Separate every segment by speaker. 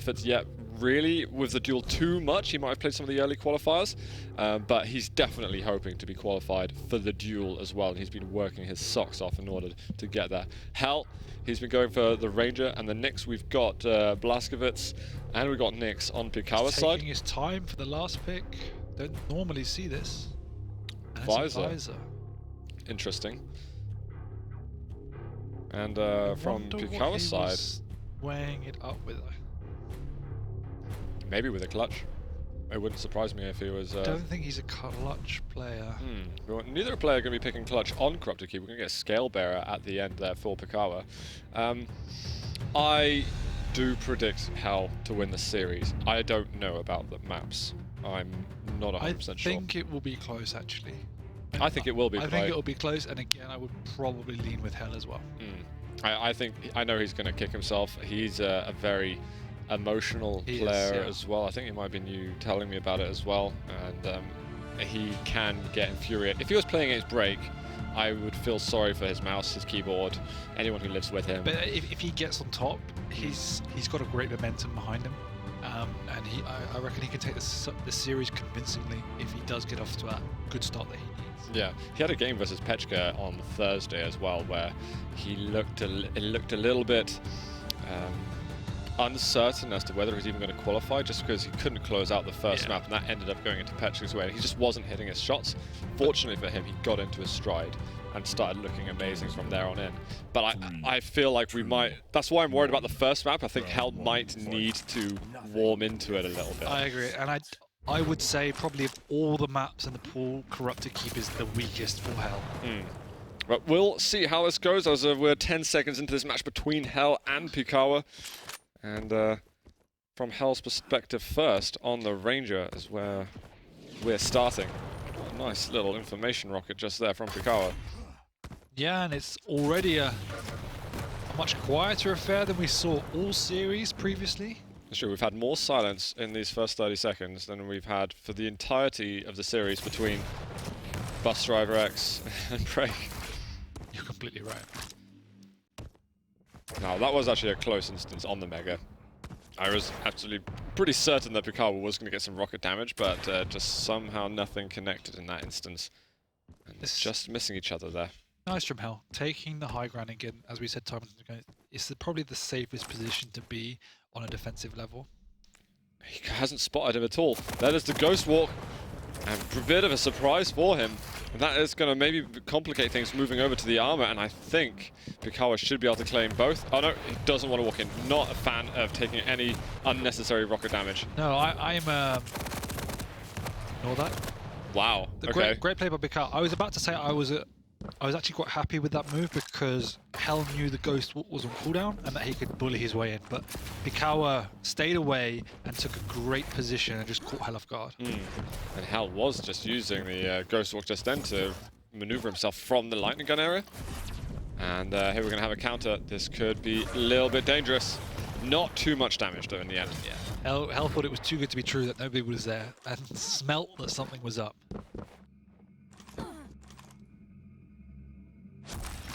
Speaker 1: efforts yet, really, with the DueL too much. He might have played some of the early qualifiers, but he's definitely hoping to be qualified for the DueL as well, and he's been working his socks off in order to get there. Hell, he's been going for the Ranger and the Nyx. We've got Blazkowicz, and we've got Nyx on Pikawa's side.
Speaker 2: Taking his time for the last pick. Don't normally see this.
Speaker 1: Visor. Interesting. And from Pikawa's side,
Speaker 2: weighing it up with.
Speaker 1: Maybe with a clutch. It wouldn't surprise me if he was.
Speaker 2: I don't think he's a clutch player.
Speaker 1: Well, neither player going to be picking clutch on Corrupted Key. We're going to get Scale Bearer at the end there for Pikawa. I do predict Hell to win the series. I don't know about the maps. I'm not 100% sure.
Speaker 2: I think it will be close, actually.
Speaker 1: I think it will be.
Speaker 2: I think it will be close, and again, I would probably lean with Hell as well.
Speaker 1: I know he's going to kick himself. He's a very emotional player as well. I think it might have been you telling me about it as well, and he can get infuriated. If he was playing against Break, I would feel sorry for his mouse, his keyboard, anyone who lives with him.
Speaker 2: But if he gets on top, he's got a great momentum behind him, and I reckon he can take the series convincingly if he does get off to a good start that he needs.
Speaker 1: Yeah, he had a game versus Pechka on Thursday as well, where he looked a little bit uncertain as to whether he's even going to qualify, just because he couldn't close out the first map, and that ended up going into Pechka's way. He just wasn't hitting his shots. Fortunately for him, he got into his stride and started looking amazing from there on in. But I feel like we might. That's why I'm worried about the first map. I think Hell might need to warm into it a little bit.
Speaker 2: I agree, and I would say probably of all the maps in the pool, Corrupted Keep is the weakest for Hell.
Speaker 1: But we'll see how this goes, as we're 10 seconds into this match between Hell and Pikawa. And from Hell's perspective first, on the Ranger is where we're starting. A nice little information rocket just there from Pikawa.
Speaker 2: Yeah, and it's already a much quieter affair than we saw all series previously.
Speaker 1: Sure, we've had more silence in these first 30 seconds than we've had for the entirety of the series between Bus Driver X and Break.
Speaker 2: You're completely right.
Speaker 1: Now, that was actually a close instance on the Mega. I was absolutely pretty certain that Pikawa was going to get some rocket damage, but just somehow nothing connected in that instance. And it's just missing each other there.
Speaker 2: Nice from Hell. Taking the high ground again, as we said time and again, it's probably the safest position to be on a defensive level.
Speaker 1: He hasn't spotted him at all. That is the Ghost Walk, and a bit of a surprise for him. And that is going to maybe complicate things moving over to the armor, and I think Pikawa should be able to claim both. Oh no, he doesn't want to walk in. Not a fan of taking any unnecessary rocket damage.
Speaker 2: No, I'm ignore that.
Speaker 1: Wow.
Speaker 2: Great play by Pikawa. I was about to say I was actually quite happy with that move, because Hell knew the Ghost was on cooldown and that he could bully his way in, but Pikawa stayed away and took a great position and just caught Hell off guard.
Speaker 1: And Hell was just using the Ghost Walk just then to maneuver himself from the lightning gun area. And here we're going to have a counter. This could be a little bit dangerous. Not too much damage though in the end.
Speaker 2: Yeah. Hell thought it was too good to be true that nobody was there and smelt that something was up.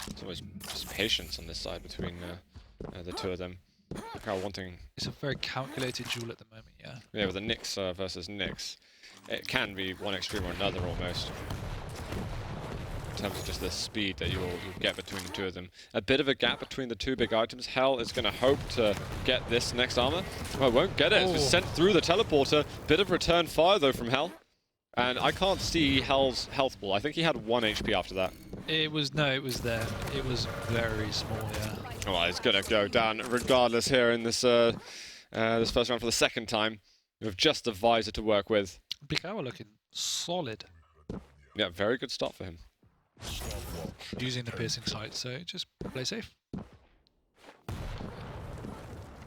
Speaker 1: There's always just patience on this side between the two of them. Pikawa wanting...
Speaker 2: It's a very calculated duel at the moment, yeah.
Speaker 1: Yeah, with the Nyx versus Nyx. It can be one extreme or another almost. In terms of just the speed that you'll get between the two of them. A bit of a gap between the two big items. Hell is going to hope to get this next armor. Well, won't get it. It's just sent through the teleporter. Bit of return fire though from Hell. And I can't see Hell's health ball. I think he had 1 HP after that.
Speaker 2: It was there. It was very small, yeah.
Speaker 1: Well, it's going to go down regardless here in this this first round for the second time. With just the visor to work with.
Speaker 2: Pikawa looking solid.
Speaker 1: Yeah, very good start for him.
Speaker 2: Using the piercing sight, so just play safe.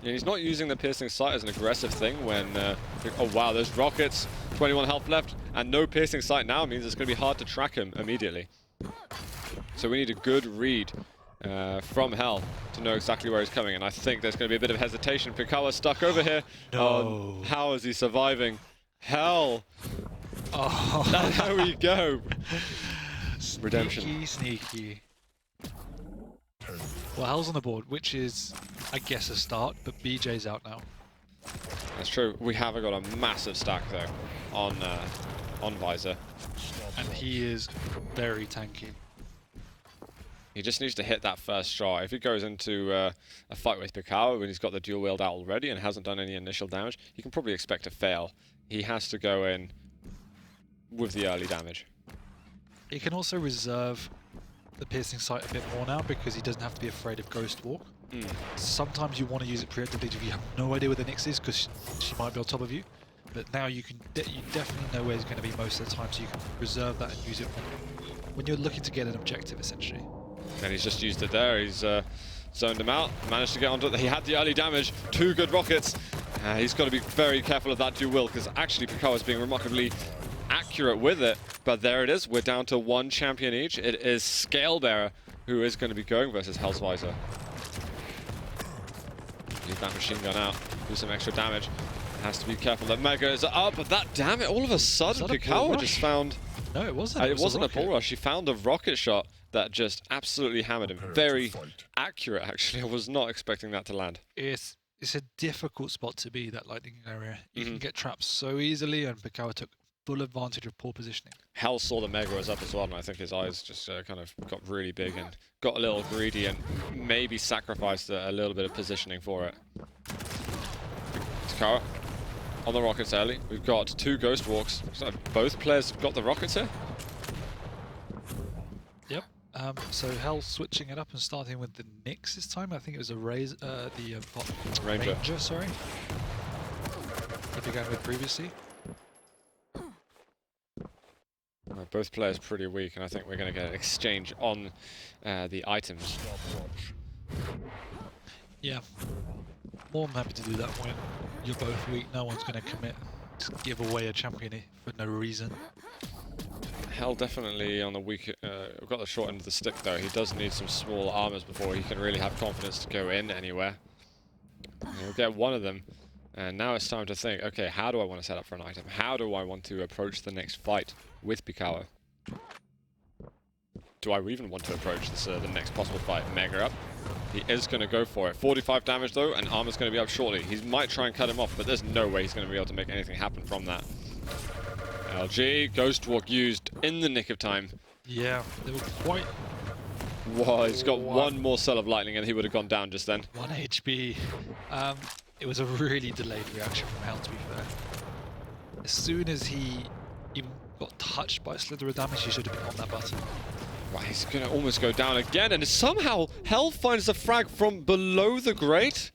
Speaker 1: Yeah, he's not using the piercing sight as an aggressive thing when... oh wow, there's rockets. 21 health left, and no piercing sight now means it's going to be hard to track him immediately. So we need a good read from Hell to know exactly where he's coming, and I think there's going to be a bit of hesitation. Pikawa's stuck over here.
Speaker 2: No.
Speaker 1: How is he surviving? Hell!
Speaker 2: Oh.
Speaker 1: There we go. Redemption.
Speaker 2: Sneaky. Well, Hell's on the board, which is, I guess, a start, but BJ's out now.
Speaker 1: That's true. We have got a massive stack though on Visor.
Speaker 2: And he is very tanky.
Speaker 1: He just needs to hit that first shot. If he goes into a fight with Pikawa when he's got the dual wield out already and hasn't done any initial damage, he can probably expect to fail. He has to go in with the early damage.
Speaker 2: He can also reserve the piercing sight a bit more now because he doesn't have to be afraid of Ghost Walk. Sometimes you want to use it preemptively if you have no idea where the Nyx is because she might be on top of you. But now you can you definitely know where he's going to be most of the time, so you can reserve that and use it when you're looking to get an objective, essentially.
Speaker 1: And he's just used it there. He's zoned him out, managed to get onto it. He had the early damage, 2 good rockets. He's got to be very careful of that dual because actually Pikawa's being remarkably accurate with it. But there it is. We're down to 1 champion each. It is Scalebearer who is going to be going versus Hell's Visor. Leave that machine gun out, do some extra damage. Has to be careful. That Mega is up, but that damn it! All of a sudden, Pikawa just found.
Speaker 2: No, it wasn't.
Speaker 1: It wasn't a bull rush. He found a rocket shot that just absolutely hammered him. Very accurate, actually. I was not expecting that to land.
Speaker 2: It's a difficult spot to be, that lightning area. You can get trapped so easily, and Pikawa took full advantage of poor positioning.
Speaker 1: Hell saw the Mega was up as well, and I think his eyes just kind of got really big and got a little greedy and maybe sacrificed a little bit of positioning for it. Pikawa on the rockets early. We've got 2 Ghost Walks. So both players have got the rockets here.
Speaker 2: Yep. So Hell switching it up and starting with the Nyx this time. I think it was a Ranger. Sorry. He began with previously.
Speaker 1: Both players pretty weak, and I think we're going to get an exchange on the items.
Speaker 2: Yeah. More than happy to do that when you're both weak. No one's going to commit to give away a champion for no reason.
Speaker 1: Hell definitely on the weak, got the short end of the stick though. He does need some small armors before he can really have confidence to go in anywhere. And he'll get one of them, and now it's time to think, okay, how do I want to set up for an item? How do I want to approach the next fight with Pikawa? Do I even want to approach this, the next possible fight? Mega up. He is going to go for it. 45 damage though, and armor's going to be up shortly. He might try and cut him off, but there's no way he's going to be able to make anything happen from that. LG, Ghost Walk used in the nick of time.
Speaker 2: Yeah, they were quite...
Speaker 1: Wow, he's got one more cell of lightning and he would have gone down just then.
Speaker 2: 1 HP. It was a really delayed reaction from Hell, to be fair. As soon as he even got touched by a slither of damage, he should have been on that button.
Speaker 1: Right, he's going to almost go down again, and somehow Hell finds the frag from below the grate.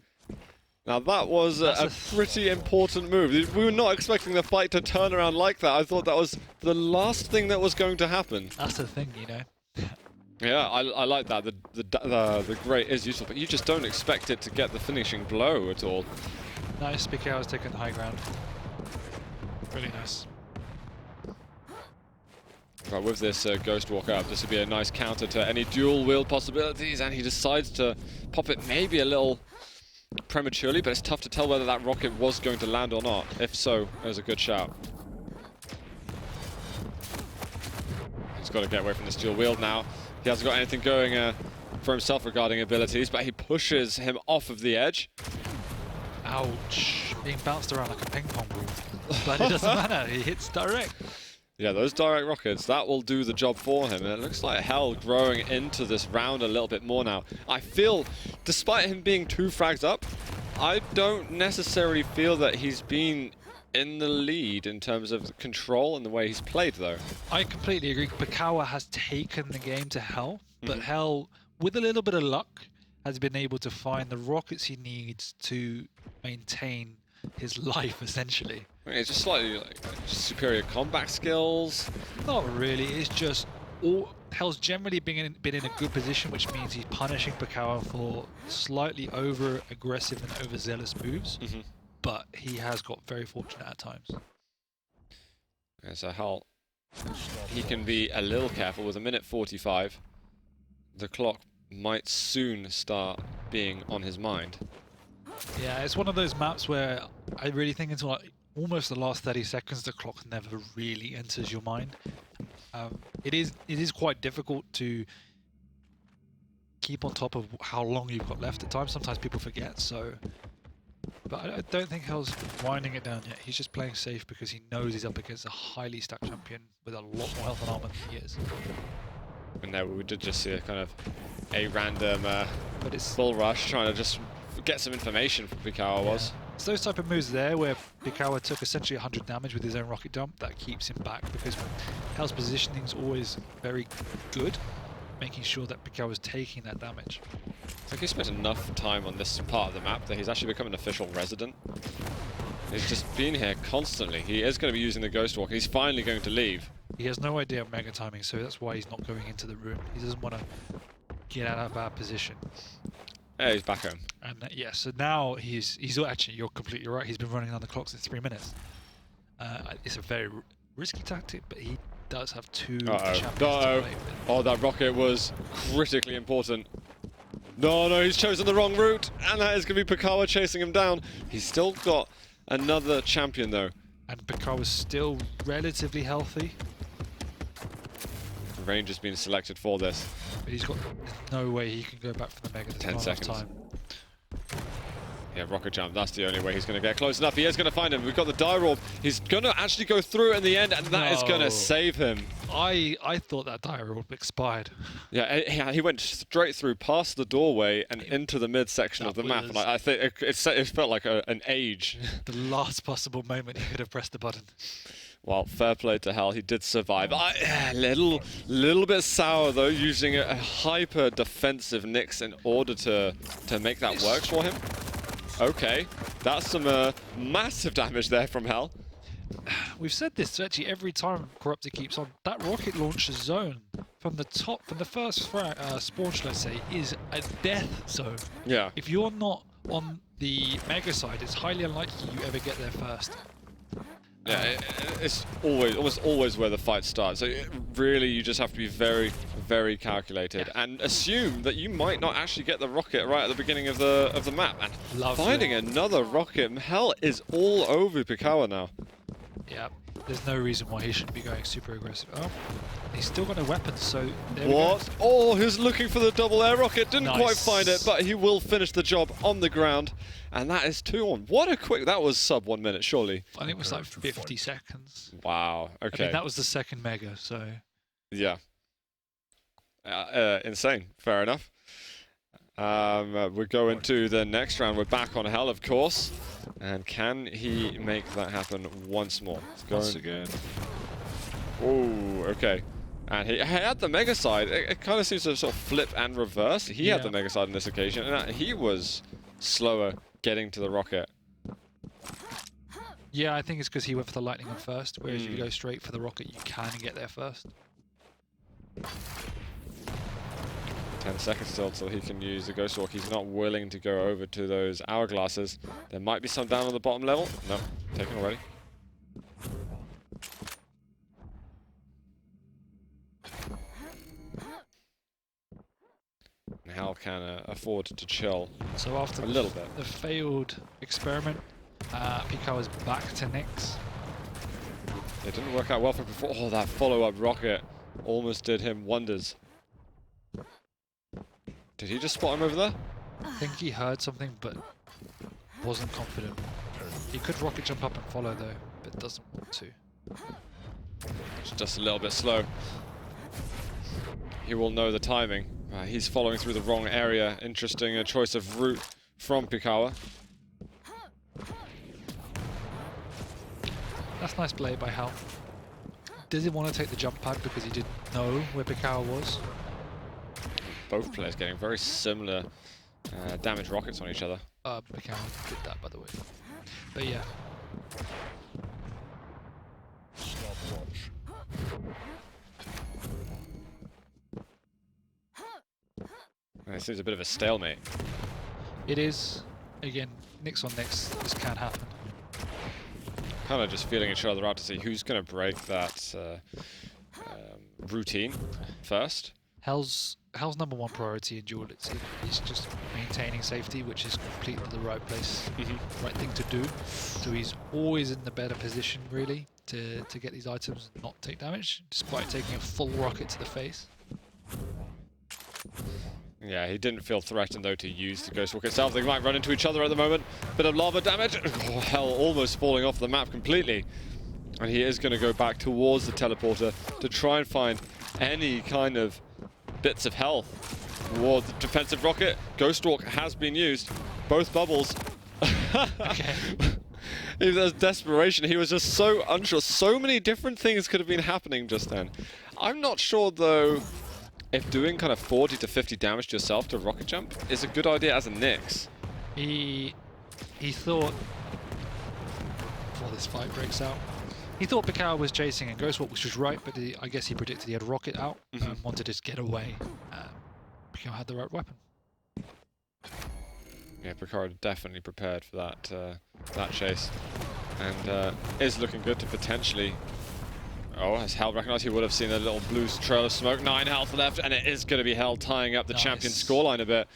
Speaker 1: Now that was a pretty important move. We were not expecting the fight to turn around like that. I thought that was the last thing that was going to happen.
Speaker 2: That's the thing, you know.
Speaker 1: Yeah, I like that. The grate is useful, but you just don't expect it to get the finishing blow at all.
Speaker 2: Nice, Pikawa's taking the high ground. Really nice.
Speaker 1: Right, with this Ghost Walk up, this would be a nice counter to any dual wield possibilities, and he decides to pop it maybe a little prematurely, but it's tough to tell whether that rocket was going to land or not. If so, it was a good shout. He's got to get away from this dual wield now. He hasn't got anything going for himself regarding abilities, but he pushes him off of the edge.
Speaker 2: Ouch. Being bounced around like a ping pong ball. But it doesn't matter, he hits direct.
Speaker 1: Yeah, those direct rockets, that will do the job for him. And it looks like Hell growing into this round a little bit more now. I feel, despite him being 2 frags up, I don't necessarily feel that he's been in the lead in terms of control and the way he's played, though.
Speaker 2: I completely agree. Pikawa has taken the game to Hell, but Hell, with a little bit of luck, has been able to find the rockets he needs to maintain his life, essentially.
Speaker 1: It's just slightly like superior combat skills.
Speaker 2: Not really. It's just Hell's generally been in a good position, which means he's punishing Pikawa for slightly over-aggressive and overzealous moves. But he has got very fortunate at times.
Speaker 1: Yeah, so Hell, he can be a little careful with 1:45. The clock might soon start being on his mind.
Speaker 2: Yeah, it's one of those maps where I really think until like almost the last 30 seconds, the clock never really enters your mind. It is quite difficult to keep on top of how long you've got left at times. Sometimes people forget, so But I don't think Hell's winding it down yet. He's just playing safe because he knows he's up against a highly stacked champion with a lot more health and armor than he is.
Speaker 1: And there we did just see a kind of a random
Speaker 2: But it's
Speaker 1: bull rush trying to just get some information from Pikawa was.
Speaker 2: It's those type of moves there where Pikawa took essentially 100 damage with his own rocket jump that keeps him back, because Hell's positioning is always very good, making sure that Pikawa's taking that damage.
Speaker 1: I think he spent enough time on this part of the map that he's actually become an official resident. He's just been here constantly. He is going to be using the Ghost Walk. He's finally going to leave.
Speaker 2: He has no idea of mega timing, so that's why he's not going into the room. He doesn't want to get out of a bad position.
Speaker 1: Yeah, he's back home.
Speaker 2: And yeah, so now he's actually, you're completely right, he's been running on the clock since 3 minutes. It's a very risky tactic, but he does have two champions to play with.
Speaker 1: Oh, that rocket was critically important. No, he's chosen the wrong route, and that is going to be Pikawa chasing him down. He's still got another champion, though.
Speaker 2: And Pikawa's still relatively healthy.
Speaker 1: Range has been selected for this.
Speaker 2: But he's got no way he can go back for the Mega. There's
Speaker 1: 10
Speaker 2: not enough
Speaker 1: seconds.
Speaker 2: time.
Speaker 1: Yeah, rocket jump, that's the only way he's going to get close enough. He is going to find him. We've got the dire orb. He's going to actually go through in the end, and that is going to save him.
Speaker 2: I thought that dire orb expired.
Speaker 1: Yeah, he went straight through, past the doorway, and into the midsection of the map. And I think it felt like an age.
Speaker 2: The last possible moment he could have pressed the button.
Speaker 1: Well, fair play to Hell, he did survive. Little bit sour though, using a hyper defensive Nyx in order to make that work for him. Okay, that's some massive damage there from Hell.
Speaker 2: We've said this actually every time Corrupted keeps on. That rocket launcher zone from the top, from the first spawn, let's say, is a death zone.
Speaker 1: Yeah.
Speaker 2: If you're not on the Mega side, it's highly unlikely you ever get there first.
Speaker 1: Yeah, it's almost always where the fight starts. So really, you just have to be very, very calculated and assume that you might not actually get the rocket right at the beginning of the map. And finding another rocket, Hell is all over Pikawa now.
Speaker 2: Yeah, there's no reason why he shouldn't be going super aggressive. Oh, he's still got a weapon, so there
Speaker 1: what?
Speaker 2: we go.
Speaker 1: Oh, he's looking for the double air rocket. Didn't
Speaker 2: Nice.
Speaker 1: quite find it, but he will finish the job on the ground. And that is 2-on. What a quick... That was sub 1 minute, surely.
Speaker 2: I think it was like 50 seconds.
Speaker 1: Wow, okay.
Speaker 2: I mean, that was the second Mega, so...
Speaker 1: Yeah. Insane. Fair enough. We go into the next round. We're back on Hell, of course. And can he make that happen once more?
Speaker 2: Once again.
Speaker 1: Oh, okay. And he had the Mega side. It kind of seems to sort of flip and reverse. He had the Mega side on this occasion, and he was slower getting to the rocket.
Speaker 2: Yeah, I think it's because he went for the lightning on first, whereas if you go straight for the rocket, you can get there first.
Speaker 1: 10 seconds still till he can use the Ghost Walk. He's not willing to go over to those hourglasses. There might be some down on the bottom level. No, taken already. And Hal can afford to chill
Speaker 2: So after
Speaker 1: a little bit.
Speaker 2: the failed experiment, Pikawa's back to Nyx.
Speaker 1: It didn't work out well for before. Oh, that follow-up rocket almost did him wonders. Did he just spot him over there?
Speaker 2: I think he heard something, but wasn't confident. He could rocket jump up and follow though, but doesn't want to.
Speaker 1: It's just a little bit slow. He will know the timing. He's following through the wrong area. Interesting choice of route from Pikawa.
Speaker 2: That's nice play by Hal. Does he want to take the jump pad because he didn't know where Pikawa was?
Speaker 1: Both players getting very similar damage rockets on each other.
Speaker 2: Pikawa did that, by the way. But yeah.
Speaker 1: It seems a bit of a stalemate.
Speaker 2: It is. Again, Nyx on Nyx, this can happen.
Speaker 1: Kind of just feeling each other out to see who's going to break that routine first.
Speaker 2: Hell's #1 priority in DueL. He's just maintaining safety, which is completely the right place, right thing to do. So he's always in the better position, really, to get these items and not take damage, despite taking a full rocket to the face.
Speaker 1: Yeah, he didn't feel threatened though to use the Ghost Walk itself. They might run into each other at the moment. Bit of lava damage. Oh, hell, almost falling off the map completely. And he is going to go back towards the teleporter to try and find any kind of bits of health. Towards the defensive rocket. Ghost Walk has been used. Both bubbles.
Speaker 2: Okay.
Speaker 1: There's desperation. He was just so unsure. So many different things could have been happening just then. I'm not sure though if doing kind of 40 to 50 damage to yourself to rocket jump is a good idea as a Nyx.
Speaker 2: He thought, before this fight breaks out, he thought Pikawa was chasing and Ghost Walk, which was right, but I guess he predicted he had rocket out and wanted to just get away. Pikawa had the right weapon.
Speaker 1: Yeah, Pikawa definitely prepared for that that chase, and is looking good to potentially. Oh, as Hell recognized, he would have seen a little blue trail of smoke. 9 health left, and it is going to be Hell tying up the champion scoreline a bit.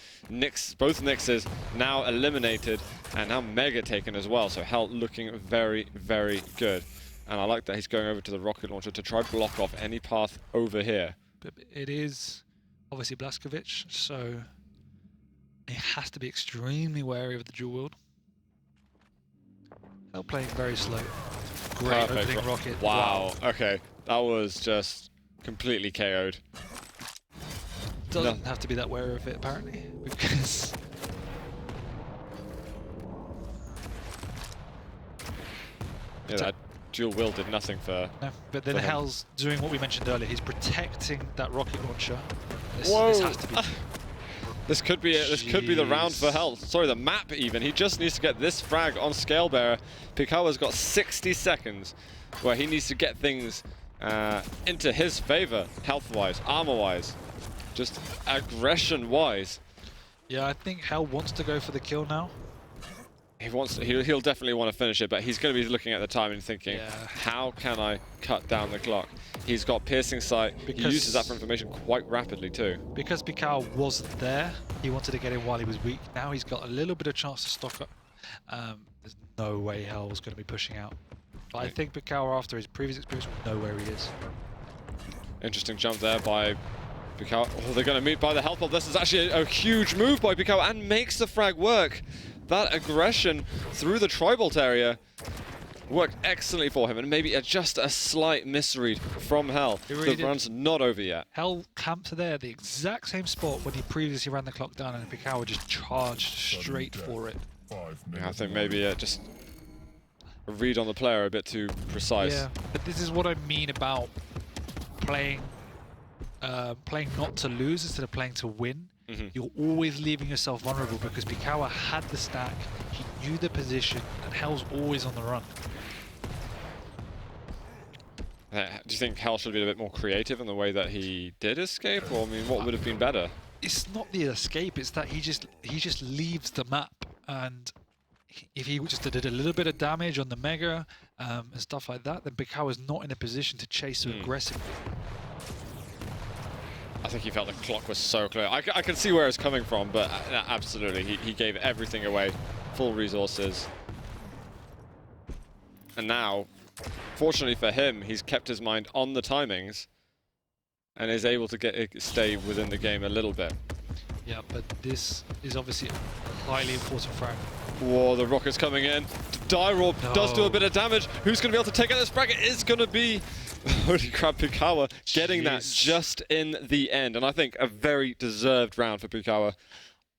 Speaker 1: Both Nyxes now eliminated, and now Mega taken as well. So Hell looking very, very good. And I like that he's going over to the rocket launcher to try block off any path over here.
Speaker 2: But it is obviously Blazkowicz, so he has to be extremely wary of the dual wield. Hell playing very slow. Great opening rocket.
Speaker 1: Wow. Okay. That was just completely KO'd.
Speaker 2: Doesn't have to be that wary of it, apparently, because
Speaker 1: yeah, that dual will did nothing for.
Speaker 2: no. But then Hell's doing what we mentioned earlier. He's protecting that rocket launcher. This has to be.
Speaker 1: This could be it. This could be the round for Hell. Sorry, the map even. He just needs to get this frag on Scalebearer. Pikawa's got 60 seconds where he needs to get things into his favor, health-wise, armor-wise, just aggression-wise.
Speaker 2: Yeah, I think Hell wants to go for the kill now.
Speaker 1: He wants to, he'll definitely want to finish it, but he's going to be looking at the time and thinking, how can I cut down the clock? He's got piercing sight. He uses that for information quite rapidly too. Because
Speaker 2: Pikawa wasn't there, he wanted to get in while he was weak. Now he's got a little bit of chance to stock up. There's no way Hell was going to be pushing out. But I think Pikawa, after his previous experience, will know where he is.
Speaker 1: Interesting jump there by Pikawa. Oh, they're going to meet by the health ball. This is actually a huge move by Pikawa and makes the frag work. That aggression through the tri-bolt area worked excellently for him, and maybe just a slight misread from Hell. The run's not over yet.
Speaker 2: Hell camped there, the exact same spot when he previously ran the clock down, and Pikawa just charged straight for it.
Speaker 1: Yeah, I think maybe just a read on the player a bit too precise.
Speaker 2: Yeah, but this is what I mean about playing not to lose instead of playing to win. You're always leaving yourself vulnerable because Pikawa had the stack, he knew the position, and Hell's always on the run.
Speaker 1: Do you think Hell should be a bit more creative in the way that he did escape, or I mean, what would have been better?
Speaker 2: It's not the escape; it's that he just leaves the map, and if he just did a little bit of damage on the Mega and stuff like that, then Pikawa's not in a position to chase so aggressively.
Speaker 1: I think he felt the clock was so clear. I can see where it's coming from, but absolutely, he gave everything away, full resources. And now, fortunately for him, he's kept his mind on the timings and is able to stay within the game a little bit.
Speaker 2: Yeah, but this is obviously a highly important frag.
Speaker 1: Whoa, the rocket's coming in. Dirorb does do a bit of damage. Who's going to be able to take out this frag? It is going to be... Holy crap, Pikawa getting that just in the end. And I think a very deserved round for Pikawa.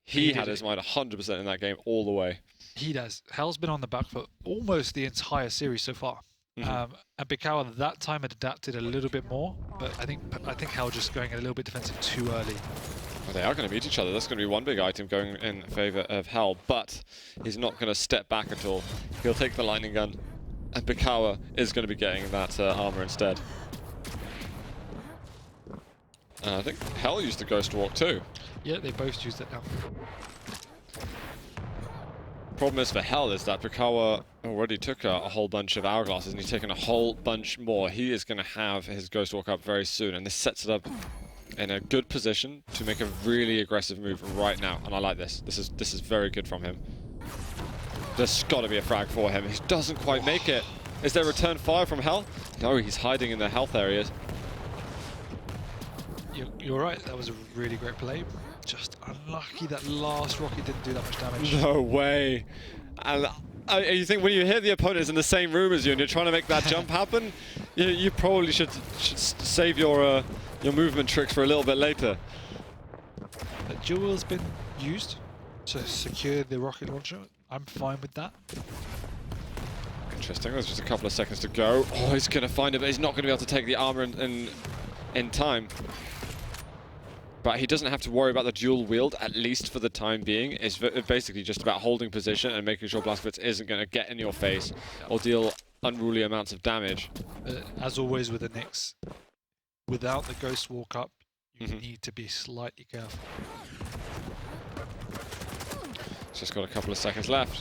Speaker 1: He had his mind 100% in that game all the way.
Speaker 2: He does. Hell's been on the back foot almost the entire series so far. And Pikawa that time had adapted a little bit more, but I think Hell just going a little bit defensive too early.
Speaker 1: Well, they are going to meet each other. That's going to be one big item going in favor of Hell, but he's not going to step back at all. He'll take the lightning gun, and Pikawa is going to be getting that armor instead. And I think Hell used the Ghost Walk too.
Speaker 2: Yeah, they both used it now.
Speaker 1: Problem is for Hell is that Pikawa already took a whole bunch of hourglasses, and he's taken a whole bunch more. He is going to have his Ghost Walk up very soon, and this sets it up in a good position to make a really aggressive move right now. And I like this. This is very good from him. There's got to be a frag for him. He doesn't quite make it. Is there return fire from Hell? No, he's hiding in the health areas.
Speaker 2: You're right. That was a really great play. Just unlucky that last rocket didn't do that much damage.
Speaker 1: No way. And you think when you hear the opponent is in the same room as you and you're trying to make that jump happen, you probably should save your movement tricks for a little bit later.
Speaker 2: But DueL's been used to secure the rocket launcher. I'm fine with that.
Speaker 1: Interesting. There's just a couple of seconds to go. Oh, he's going to find it, but he's not going to be able to take the armor in time. But he doesn't have to worry about the dual wield, at least for the time being. It's basically just about holding position and making sure Blazkowicz isn't going to get in your face or deal unruly amounts of damage.
Speaker 2: As always with the Nyx, without the Ghost Walk Up, you need to be slightly careful.
Speaker 1: He's just got a couple of seconds left.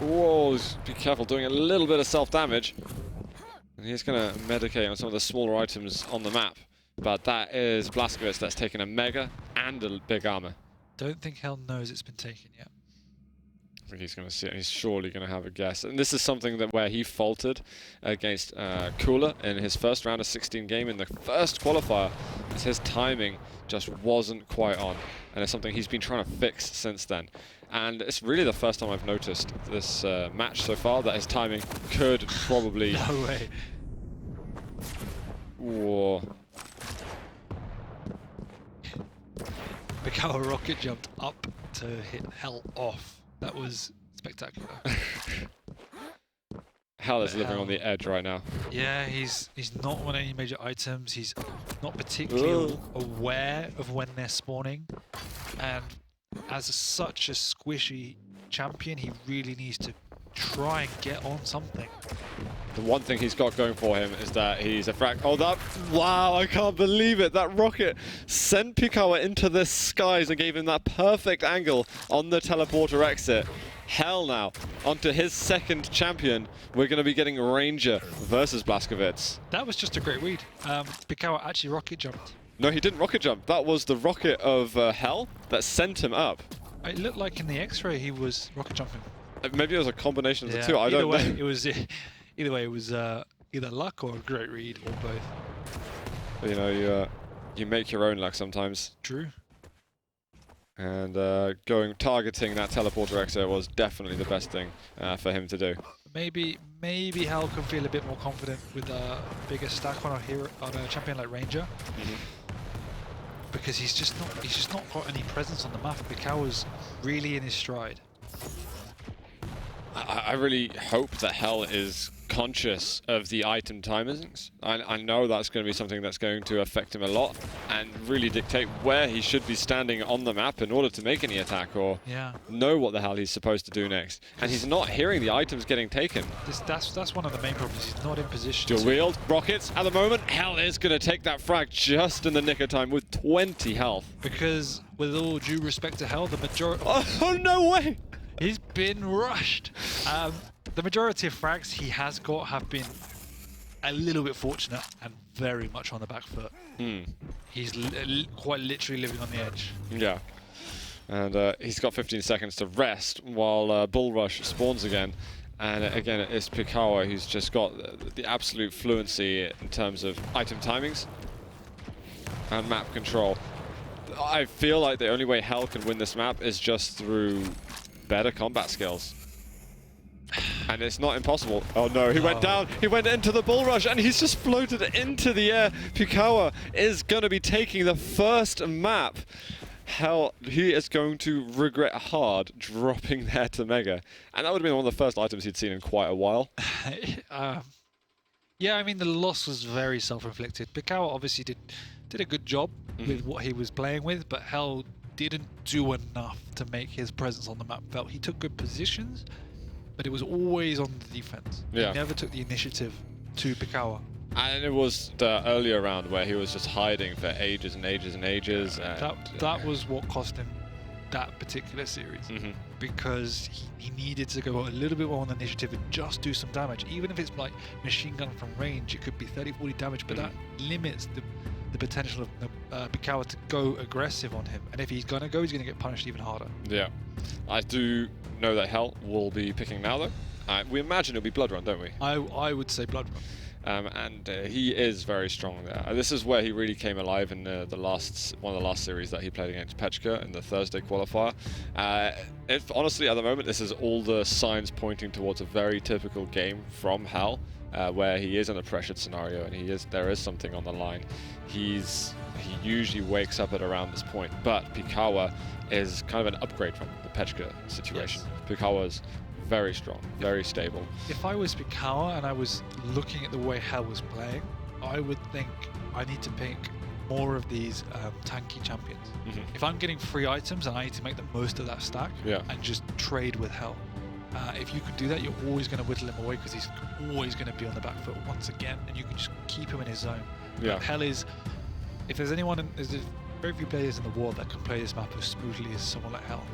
Speaker 1: Whoa, be careful doing a little bit of self-damage. And he's going to medicate on some of the smaller items on the map. But that is Blazkowicz that's taken a mega and a big armor.
Speaker 2: Don't think Hell knows it's been taken yet.
Speaker 1: I think he's going to see it. He's surely going to have a guess. And this is something that where he faltered against Cooler in his first round of 16 game in the first qualifier. As his timing just wasn't quite on. And it's something he's been trying to fix since then. And it's really the first time I've noticed this match so far that his timing could probably...
Speaker 2: No way.
Speaker 1: Whoa.
Speaker 2: Pikawa rocket jumped up to hit Hell off. That was spectacular.
Speaker 1: Hell is living on the edge right now.
Speaker 2: Yeah, he's not on any major items. He's not particularly aware of when they're spawning. And as such a squishy champion, he really needs to try and get on something.
Speaker 1: The one thing he's got going for him is that he's a frag. Oh, wow, I can't believe it. That rocket sent Pikawa into the skies and gave him that perfect angle on the teleporter exit. Hell now, onto his second champion. We're going to be getting Ranger versus Blazkowicz.
Speaker 2: That was just a great read. Pikawa actually rocket jumped.
Speaker 1: No, he didn't rocket jump. That was the rocket of Hell that sent him up.
Speaker 2: It looked like in the X-ray he was rocket jumping.
Speaker 1: Maybe it was a combination of the two. I don't know.
Speaker 2: Either way, it was either luck or a great read, or both.
Speaker 1: You know, you make your own luck sometimes.
Speaker 2: True.
Speaker 1: And targeting that teleporter exit was definitely the best thing for him to do.
Speaker 2: Maybe Hal can feel a bit more confident with a bigger stack on a champion like Ranger. Because he's just not got any presence on the map. Pikawa's really in his stride.
Speaker 1: I really hope that Hell is conscious of the item timings. I know that's going to be something that's going to affect him a lot and really dictate where he should be standing on the map in order to make any attack or know what the hell he's supposed to do next. And he's not hearing the items getting taken.
Speaker 2: That's one of the main problems. He's not in position.
Speaker 1: Dual wield, rockets at the moment. Hell is going to take that frag just in the nick of time with 20 health.
Speaker 2: Because with all due respect to Hell, the majority...
Speaker 1: Oh, no way!
Speaker 2: He's been rushed. The majority of frags he has got have been a little bit fortunate and very much on the back foot. He's quite literally living on the edge. Yeah.
Speaker 1: And he's got 15 seconds to rest while Bull Rush spawns again. And again, it's Pikawa who's just got the absolute fluency in terms of item timings and map control. I feel like the only way Hell can win this map is just through better combat skills. And it's not impossible. Oh no, he went down. He went into the Bull Rush and he's just floated into the air. Pikawa is going to be taking the first map. Hell, he is going to regret hard dropping there to Mega. And that would have been one of the first items he'd seen in quite a while.
Speaker 2: Yeah, I mean, the loss was very self-inflicted. Pikawa obviously did a good job with what he was playing with, but Hell didn't do enough to make his presence on the map felt. He took good positions, but it was always on the defense.
Speaker 1: Yeah.
Speaker 2: He never took the initiative to Pikawa.
Speaker 1: And it was the earlier round where he was just hiding for ages and ages and ages. And
Speaker 2: that was what cost him that particular series. Because he needed to go a little bit more on the initiative and just do some damage. Even if it's like machine gun from range, it could be 30-40 damage, but that limits the potential of Pikawa to go aggressive on him. And if he's going to go, he's going to get punished even harder.
Speaker 1: Yeah. I do know that Hell will be picking now, though. We imagine it'll be Blood Run, don't we?
Speaker 2: I would say Blood Run.
Speaker 1: He is very strong there. This is where he really came alive in one of the last series that he played against Pechka in the Thursday qualifier. Honestly, at the moment, this is all the signs pointing towards a very typical game from Hal, where he is in a pressured scenario and there is something on the line. He usually wakes up at around this point, but Pikawa is kind of an upgrade from the Pechka situation. Yes. Pikawa's very strong, very stable.
Speaker 2: If I was Pikawa and I was looking at the way Hell was playing, I would think I need to pick more of these tanky champions. If I'm getting free items and I need to make the most of that stack and just trade with Hell. If you can do that, you're always going to whittle him away because he's always going to be on the back foot once again, and you can just keep him in his zone. But Hell is, if there's very few players in the world that can play this map as smoothly as someone like Hell.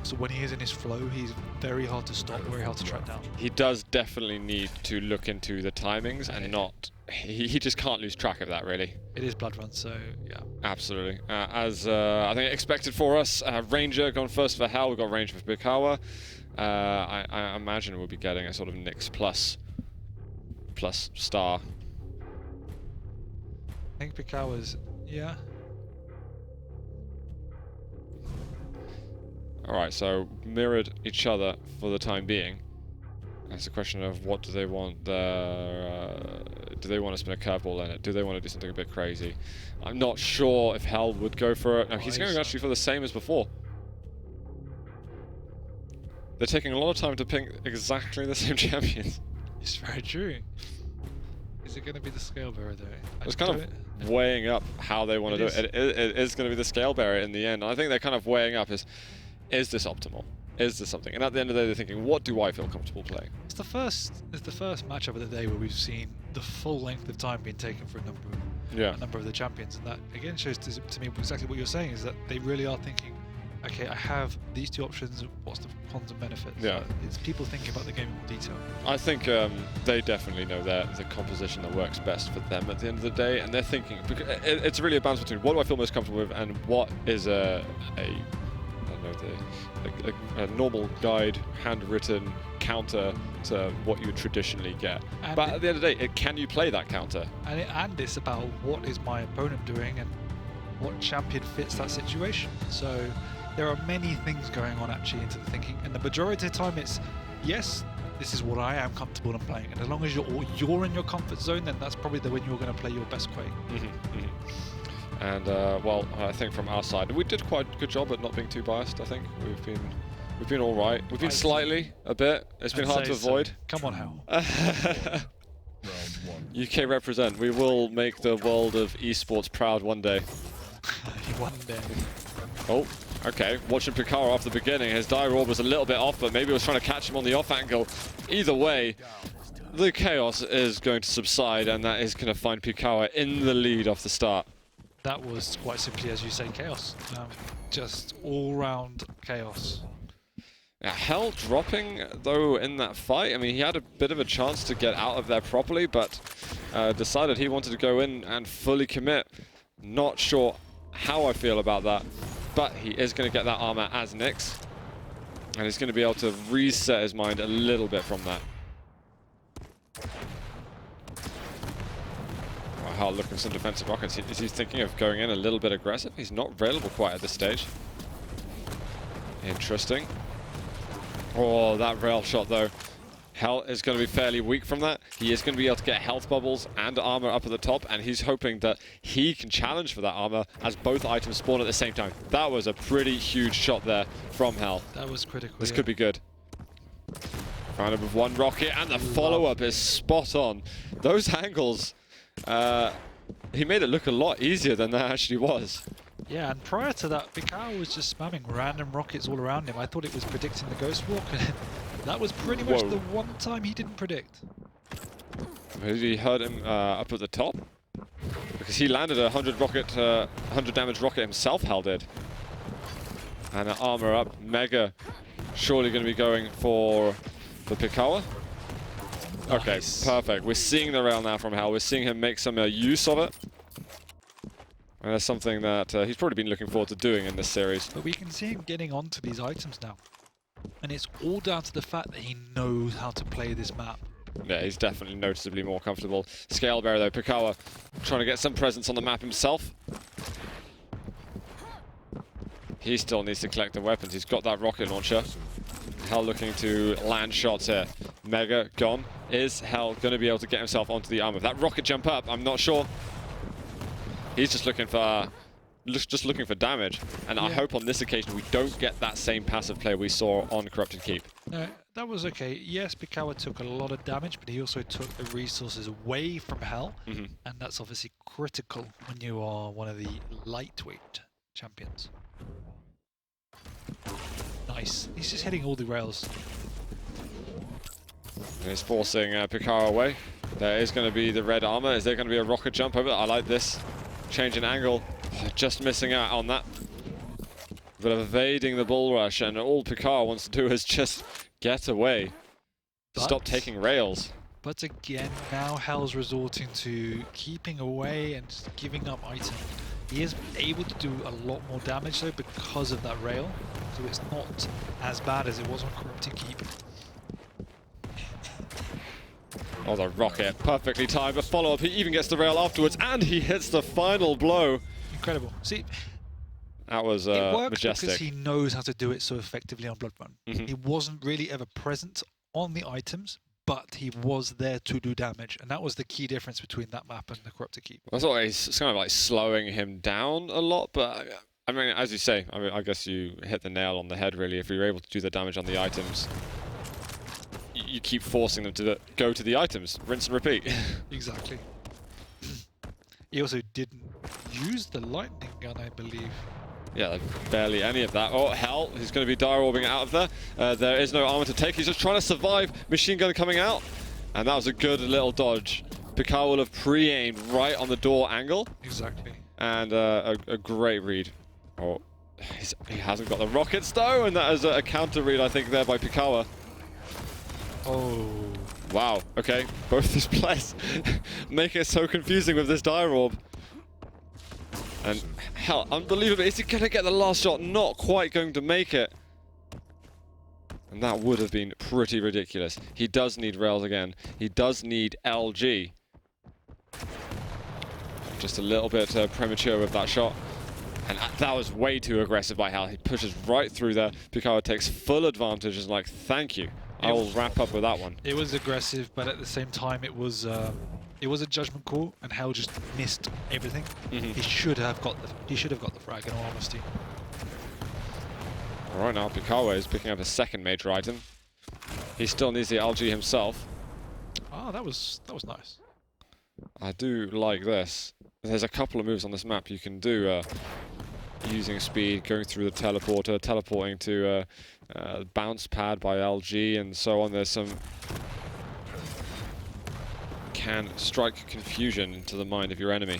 Speaker 2: So when he is in his flow, he's very hard to stop, very hard to track down.
Speaker 1: He does definitely need to look into the timings and not... He just can't lose track of that, really.
Speaker 2: It is Blood Run, so yeah.
Speaker 1: Absolutely. As I think expected for us, Ranger gone first for Hell. We've got Ranger for Pikawa. I imagine we'll be getting a sort of Nyx plus star.
Speaker 2: I think Pikawa's... yeah.
Speaker 1: Alright, so mirrored each other for the time being. It's a question of what do they want there. Do they want to spin a curveball in it? Do they want to do something a bit crazy? I'm not sure if Hell would go for it. No, he's going actually for the same as before. They're taking a lot of time to pick exactly the same champions.
Speaker 2: It's very true. Is it going to be the scale bearer though?
Speaker 1: It's kind of weighing up how they want to do it. It is going to be the scale bearer in the end. And I think they're kind of weighing up is this optimal? Is this something? And at the end of the day, they're thinking, what do I feel comfortable playing?
Speaker 2: It's the first matchup of the day where we've seen the full length of time being taken for a number of the champions, and that again shows to me exactly what you're saying, is that they really are thinking, okay, I have these two options, what's the cons and benefits?
Speaker 1: Yeah.
Speaker 2: It's people thinking about the game in more detail.
Speaker 1: I think they definitely know the composition that works best for them at the end of the day, and they're thinking, because it's really a balance between what do I feel most comfortable with and what is a normal guide, handwritten counter to what you would traditionally get. And but at the end of the day, can you play that counter?
Speaker 2: And it's about what is my opponent doing and what champion fits that situation. So there are many things going on actually into the thinking, and the majority of the time it's, yes, this is what I am comfortable in playing, and as long as you're in your comfort zone, then that's probably when you're going to play your best Quake.
Speaker 1: And well, I think from our side, we did quite a good job at not being too biased. I think we've been all right. We've been slightly a bit. It's been hard to avoid.
Speaker 2: Come on, Hal.
Speaker 1: UK represent. We will make the world of esports proud one day.
Speaker 2: One day.
Speaker 1: Oh, okay. Watching Pikawa off the beginning. His Dire Orb was a little bit off, but maybe he was trying to catch him on the off angle. Either way, the chaos is going to subside, and that is going to find Pikawa in the lead off the start.
Speaker 2: That was quite simply, as you say, chaos. Just all-round chaos.
Speaker 1: Yeah, Hell dropping, though, in that fight. I mean, he had a bit of a chance to get out of there properly, but decided he wanted to go in and fully commit. Not sure how I feel about that, but he is going to get that armor as Nyx, and he's going to be able to reset his mind a little bit from that. Hal looking for some defensive rockets. Is he thinking of going in a little bit aggressive? He's not available quite at this stage. Interesting. Oh, that rail shot though. Hell is going to be fairly weak from that. He is going to be able to get health bubbles and armor up at the top, and he's hoping that he can challenge for that armor as both items spawn at the same time. That was a pretty huge shot there from Hell.
Speaker 2: That was critical.
Speaker 1: This could be good. Rounded with one rocket, and the follow-up is spot on. Those angles... he made it look a lot easier than that actually was.
Speaker 2: Yeah, and prior to that, Pikawa was just spamming random rockets all around him. I thought it was predicting the Ghost Walk, and that was pretty much the one time he didn't predict.
Speaker 1: Maybe he heard him up at the top? Because he landed a 100 damage rocket himself, Hal did. And an armor up, Mega surely going to be going for Pikawa. Okay, perfect. We're seeing the rail now from Hal. We're seeing him make some use of it. And that's something that he's probably been looking forward to doing in this series.
Speaker 2: But we can see him getting onto these items now. And it's all down to the fact that he knows how to play this map.
Speaker 1: Yeah, he's definitely noticeably more comfortable. Scale Bearer though, Pikawa trying to get some presence on the map himself. He still needs to collect the weapons. He's got that rocket launcher. Hell looking to land shots here. Mega gone. Is Hell going to be able to get himself onto the armor? That rocket jump up, I'm not sure. He's just looking for damage. And I hope on this occasion we don't get that same passive play we saw on Corrupted Keep.
Speaker 2: No, that was okay. Yes, Pikawa took a lot of damage, but he also took the resources away from Hell. And that's obviously critical when you are one of the lightweight champions. Nice. He's just hitting all the rails.
Speaker 1: He's forcing Pikawa away. There is going to be the red armor. Is there going to be a rocket jump over? I like this. Change in angle. Just missing out on that. But evading the bull rush, and all Pikawa wants to do is just get away. Stop taking rails.
Speaker 2: But again, now Hell's resorting to keeping away and just giving up items. He is able to do a lot more damage though because of that rail, so it's not as bad as it was on Corrupted Keep.
Speaker 1: Oh, the rocket, perfectly timed. A follow-up, he even gets the rail afterwards, and he hits the final blow.
Speaker 2: Incredible. See,
Speaker 1: that was
Speaker 2: it works
Speaker 1: majestic.
Speaker 2: because he knows how to do it so effectively on Blood Run. He wasn't really ever present on the items, but he was there to do damage, and that was the key difference between that map and the Corrupted Keep.
Speaker 1: I thought it's kind of like slowing him down a lot, but I mean, as you say, I guess you hit the nail on the head really. If you're able to do the damage on the items, you keep forcing them to go to the items, rinse and repeat. Exactly.
Speaker 2: He also didn't use the lightning gun, I believe.
Speaker 1: Yeah, barely any of that. Oh, Hell, he's going to be dire orbing out of there. There is no armor to take. He's just trying to survive. Machine gun coming out. And that was a good little dodge. Pikawa will have pre-aimed right on the door angle.
Speaker 2: Exactly.
Speaker 1: And a great read. Oh, he hasn't got the rockets though, and that is a counter read, I think, there by Pikawa.
Speaker 2: Oh.
Speaker 1: Wow, okay. Both these players make it so confusing with this dire orb. And Hell, unbelievable. Is he going to get the last shot? Not quite going to make it. And that would have been pretty ridiculous. He does need rails again. He does need LG. Just a little bit premature with that shot. And that was way too aggressive by Hell. He pushes right through there. Pikawa takes full advantage and is like, thank you. I'll wrap up with that one.
Speaker 2: It was aggressive, but at the same time, it was a judgment call, and Hell just missed everything. He should have got the frag, in all honesty.
Speaker 1: All right, now Pikawa is picking up a second major item. He still needs the LG himself.
Speaker 2: Oh, that was nice.
Speaker 1: I do like this. There's a couple of moves on this map you can do using speed, going through the teleporter, teleporting to bounce pad by LG, and so on. There's some can strike confusion into the mind of your enemy.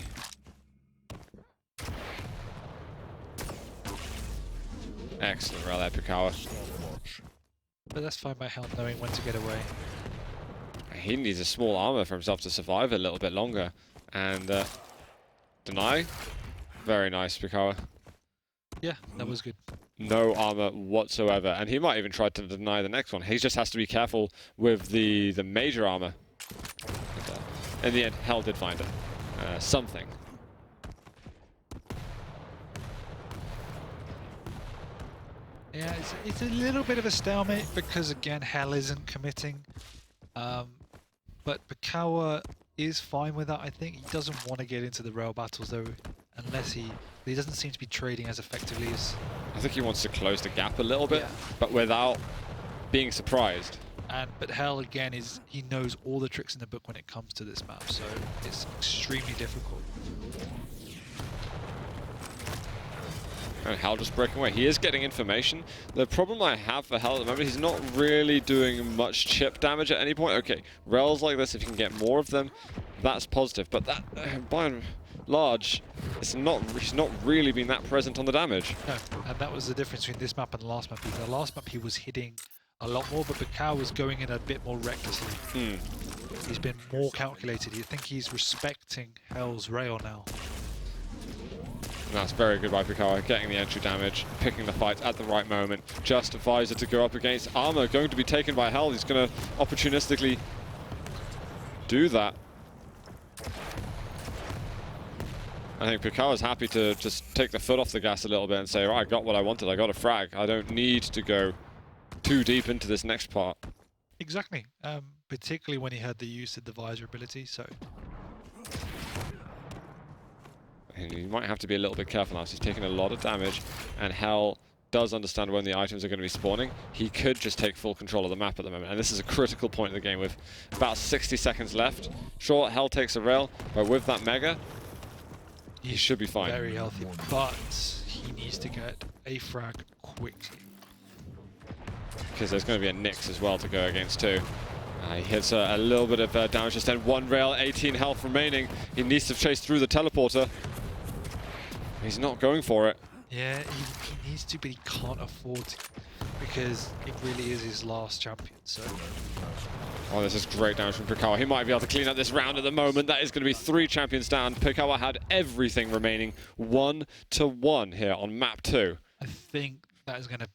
Speaker 1: Excellent rail there, Pikawa.
Speaker 2: But that's fine by Hell knowing when to get away.
Speaker 1: He needs a small armor for himself to survive a little bit longer. And deny. Very nice, Pikawa.
Speaker 2: Yeah, that was good.
Speaker 1: No armor whatsoever. And he might even try to deny the next one. He just has to be careful with the major armor. In the end, Hell did find it. Something.
Speaker 2: Yeah, it's a little bit of a stalemate because, again, Hell isn't committing. But Pikawa is fine with that, I think. He doesn't want to get into the rail battles, though, unless he doesn't seem to be trading as effectively as...
Speaker 1: I think he wants to close the gap a little bit, but without being surprised.
Speaker 2: But Hell, again, he knows all the tricks in the book when it comes to this map, so it's extremely difficult.
Speaker 1: And Hell just breaking away. He is getting information. The problem I have for Hell at the moment, he's not really doing much chip damage at any point. Okay, rails like this, if you can get more of them, that's positive. But that, by and large, he's not really been that present on the damage.
Speaker 2: No, and that was the difference between this map and the last map. The last map he was hitting a lot more, but Pikawa was going in a bit more recklessly. He's been more calculated. I think he's respecting Hell's rail now.
Speaker 1: That's very good by Pikawa, getting the entry damage, picking the fight at the right moment. Just Visor to go up against armor, going to be taken by Hell. He's going to opportunistically do that. I think Pikawa's happy to just take the foot off the gas a little bit and say, right, I got what I wanted, I got a frag. I don't need to go too deep into this next part.
Speaker 2: Exactly. Particularly when he had the use of the visor ability, so...
Speaker 1: And you might have to be a little bit careful now. So he's taking a lot of damage, and Hell does understand when the items are going to be spawning. He could just take full control of the map at the moment, and this is a critical point of the game with about 60 seconds left. Sure, Hell takes a rail, but with that Mega, he should be fine.
Speaker 2: Very healthy, but he needs to get a frag quickly.
Speaker 1: Because there's going to be a Nyx as well to go against too. He hits a little bit of damage, just then 1 rail, 18 health remaining. He needs to chase through the teleporter. He's not going for it.
Speaker 2: Yeah, he needs to, but he can't afford to, because it really is his last champion, so...
Speaker 1: Oh, this is great damage from Pikawa. He might be able to clean up this round at the moment. That is going to be 3 champions down. Pikawa had everything remaining. 1-1 here on map 2.
Speaker 2: I think that is going to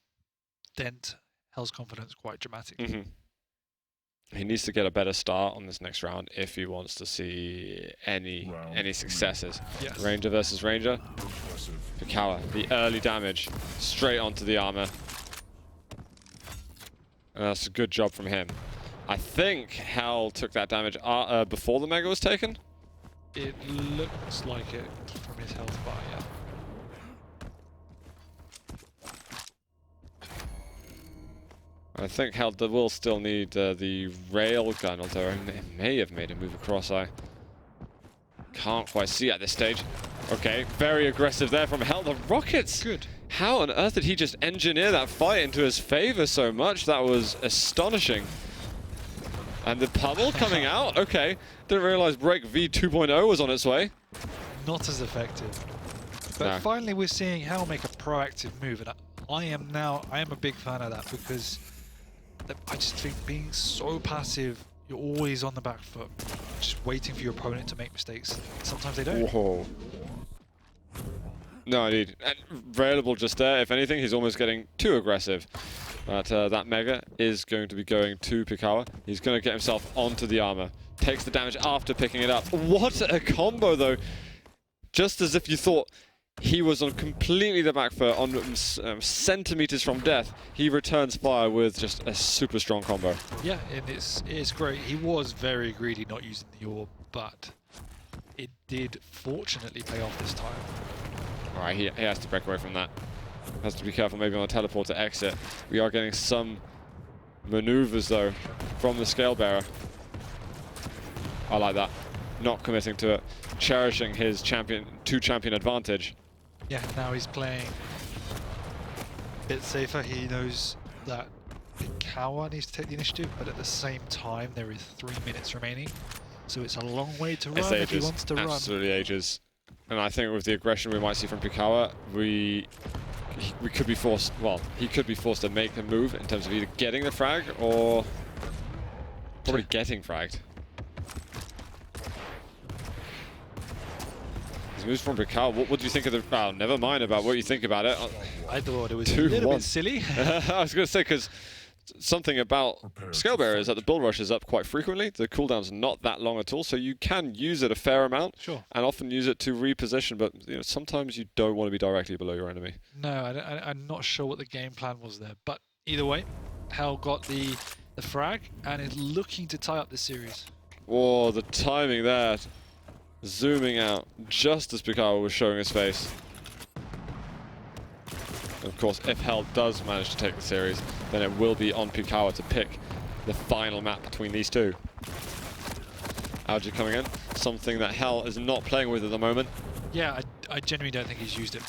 Speaker 2: dent Hell's confidence quite dramatically.
Speaker 1: Mm-hmm. He needs to get a better start on this next round if he wants to see any successes.
Speaker 2: Yes.
Speaker 1: Ranger versus Ranger. Pikawa, the early damage straight onto the armor. And that's a good job from him. I think Hell took that damage before the Mega was taken.
Speaker 2: It looks like it from his health bar, yeah.
Speaker 1: I think Hell will still need the rail gun, although it may have made a move across. I can't quite see at this stage. Okay, very aggressive there from Hell. The rockets!
Speaker 2: Good.
Speaker 1: How on earth did he just engineer that fight into his favor so much? That was astonishing. And the pummel coming out? Okay. Didn't realize Break V 2.0 was on its way.
Speaker 2: Not as effective. But
Speaker 1: No.
Speaker 2: finally we're seeing Hell make a proactive move, and I am a big fan of that, because I just think being so passive, you're always on the back foot, just waiting for your opponent to make mistakes. Sometimes they don't.
Speaker 1: Whoa. No, indeed. Available just there. If anything, he's almost getting too aggressive. But that Mega is going to be going to Pikawa. He's going to get himself onto the armor. Takes the damage after picking it up. What a combo, though. Just as if you thought he was on completely the back foot, on centimeters from death, he returns fire with just a super strong combo.
Speaker 2: Yeah, and it's great. He was very greedy not using the orb, but it did fortunately pay off this time.
Speaker 1: Alright, he has to break away from that. Has to be careful maybe on the teleporter exit. We are getting some maneuvers though from the scale bearer. I like that. Not committing to it. Cherishing his two champion advantage.
Speaker 2: Yeah, now he's playing a bit safer. He knows that Pikawa needs to take the initiative, but at the same time there is 3 minutes remaining. So it's a long way to run if he wants to run.
Speaker 1: Absolutely ages. And I think with the aggression we might see from Pikawa, we could be forced, well, he could be forced to make a move in terms of either getting the frag or probably getting fragged. These moves from Pikawa, what do you think of the, well, never mind about what you think about it.
Speaker 2: I thought it was a little bit silly.
Speaker 1: I was going to say, because something about Scale Bearer is that the build rush is up quite frequently. The cooldown's not that long at all, so you can use it a fair amount.
Speaker 2: Sure. And
Speaker 1: often use it to reposition, but sometimes you don't want to be directly below your enemy.
Speaker 2: No, I'm not sure what the game plan was there, but either way, Hell got the frag and is looking to tie up this series.
Speaker 1: Oh, the timing there. Zooming out just as Pikawa was showing his face. Of course, if Hell does manage to take the series, then it will be on Pikawa to pick the final map between these two. Algae coming in, something that Hell is not playing with at the moment.
Speaker 2: Yeah, I genuinely don't think he's used it.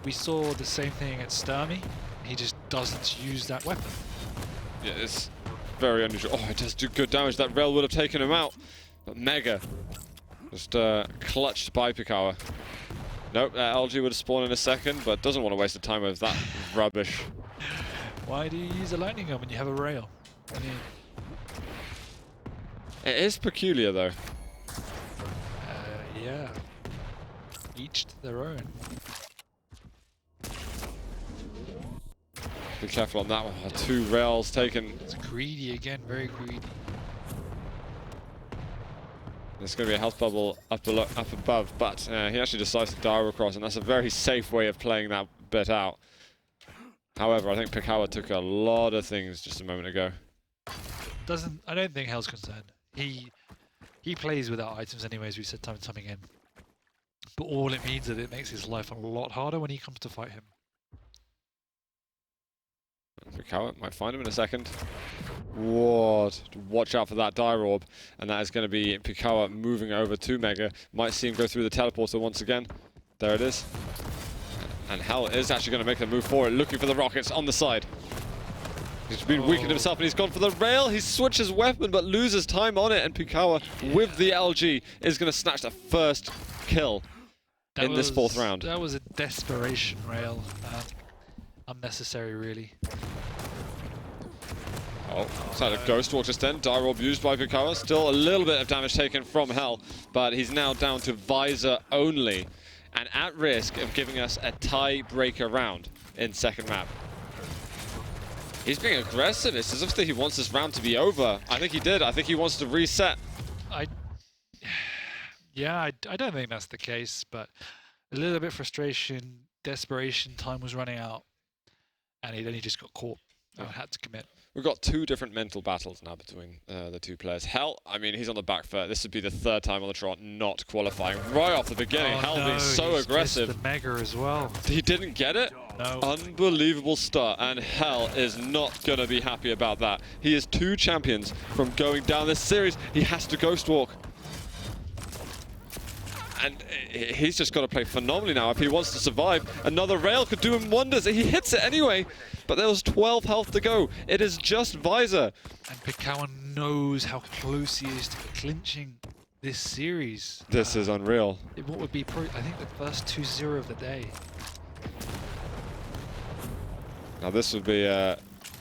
Speaker 2: We saw the same thing at Sturmy. He just doesn't use that weapon.
Speaker 1: Yeah, it's very unusual. Oh, it does do good damage. That rail would have taken him out. But Mega just clutched by Pikawa. Nope, that algae would have spawned in a second, but doesn't want to waste the time with that rubbish.
Speaker 2: Why do you use a lightning gun when you have a rail? I mean,
Speaker 1: it is peculiar, though.
Speaker 2: Yeah. Each to their own.
Speaker 1: Be careful on that one. 2 rails taken.
Speaker 2: It's greedy again, very greedy.
Speaker 1: There's going to be a health bubble up above, but he actually decides to dive across, and that's a very safe way of playing that bit out. However, I think Pikawa took a lot of things just a moment ago.
Speaker 2: I don't think Hell's concerned. He plays without items anyways, we said time and time again. But all it means is that it makes his life a lot harder when he comes to fight him.
Speaker 1: Pikawa might find him in a second. What? Watch out for that dire orb, and that is going to be Pikawa moving over to Mega. Might see him go through the teleporter once again. There it is. And Hell is actually going to make the move forward, looking for the rockets on the side. He's been weakened himself, and he's gone for the rail. He switches weapon, but loses time on it, and Pikawa, with the LG, is going to snatch the first kill in this 4th round.
Speaker 2: That was a desperation rail. Unnecessary, really.
Speaker 1: Oh, so a Ghost Walk just then. Dire Orb used by Pikawa. Still a little bit of damage taken from Hell, but he's now down to Visor only, and at risk of giving us a tiebreaker round in 2nd map. He's being aggressive. It's as if he wants this round to be over. I think he did. I think he wants to reset.
Speaker 2: Yeah, I don't think that's the case, but a little bit frustration, desperation, time was running out, and then he just got caught and had to commit.
Speaker 1: We've got 2 different mental battles now between the 2 players. Hell, I mean, he's on the back foot. This would be the 3rd time on the trot not qualifying right off the beginning. Hell being so aggressive.
Speaker 2: The Mega as well.
Speaker 1: He didn't get it?
Speaker 2: No.
Speaker 1: Unbelievable start, and Hell is not going to be happy about that. He is 2 champions from going down this series. He has to Ghost Walk. And he's just got to play phenomenally now if he wants to survive. Another rail could do him wonders. He hits it anyway, but there was 12 health to go. It is just Visor.
Speaker 2: And Pikawa knows how close he is to clinching this series.
Speaker 1: This is unreal.
Speaker 2: What would be, I think, the first 2-0 of the day.
Speaker 1: Now this would be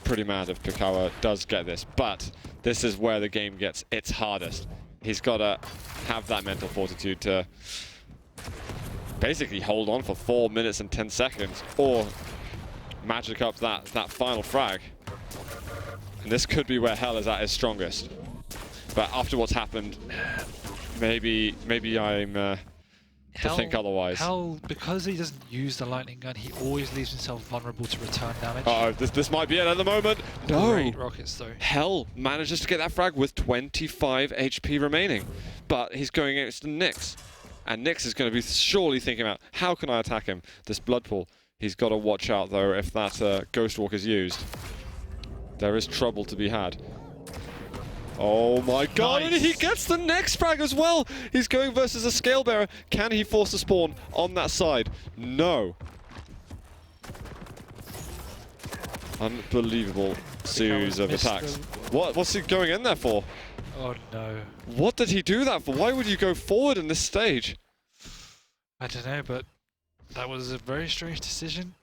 Speaker 1: pretty mad if Pikawa does get this, but this is where the game gets its hardest. He's got to have that mental fortitude to basically hold on for 4 minutes and 10 seconds or magic up that final frag. And this could be where Hell is at his strongest. But after what's happened, maybe I'm to think otherwise.
Speaker 2: Hell, because he doesn't use the lightning gun, he always leaves himself vulnerable to return damage.
Speaker 1: Uh-oh, this might be it at the moment. No!
Speaker 2: Great rockets, though.
Speaker 1: Hell manages to get that frag with 25 HP remaining. But he's going against Nyx. And Nyx is going to be surely thinking about, how can I attack him? This blood pool. He's got to watch out, though, if that Ghost Walk is used. There is trouble to be had. Oh my god,
Speaker 2: Nice.
Speaker 1: And he gets the next frag as well! He's going versus a Scale Bearer. Can he force a spawn on that side? No. Unbelievable series of attacks. What's he going in there for?
Speaker 2: Oh no.
Speaker 1: What did he do that for? Why would you go forward in this stage?
Speaker 2: I don't know, but that was a very strange decision.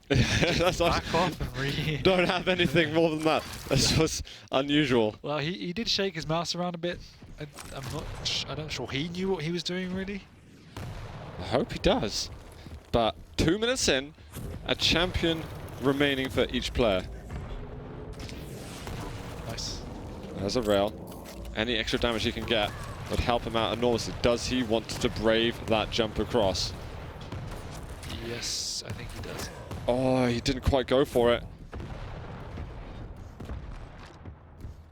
Speaker 1: That's
Speaker 2: Back off and
Speaker 1: Don't have anything more than that. This was unusual.
Speaker 2: Well, he did shake his mouse around a bit. I'm not sure he knew what he was doing, really.
Speaker 1: I hope he does. But 2 minutes in, a champion remaining for each player.
Speaker 2: Nice.
Speaker 1: There's a rail. Any extra damage he can get would help him out enormously. Does he want to brave that jump across?
Speaker 2: Yes, I think he does.
Speaker 1: Oh, he didn't quite go for it.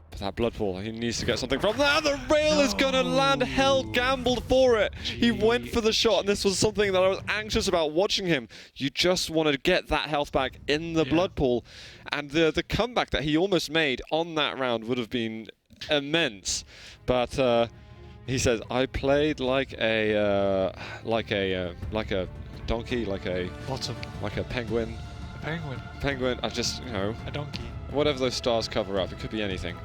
Speaker 1: But that blood pool, he needs to get something from that. The rail is going to land. Hell gambled for it. He went for the shot, and this was something that I was anxious about watching him. You just want to get that health back in the blood pool. And the comeback that he almost made on that round would have been immense. But he says, I played like a donkey, like a
Speaker 2: Bottom.
Speaker 1: like a penguin.
Speaker 2: A penguin.
Speaker 1: Penguin, I just, you know,
Speaker 2: A donkey.
Speaker 1: whatever those stars cover up, it could be anything.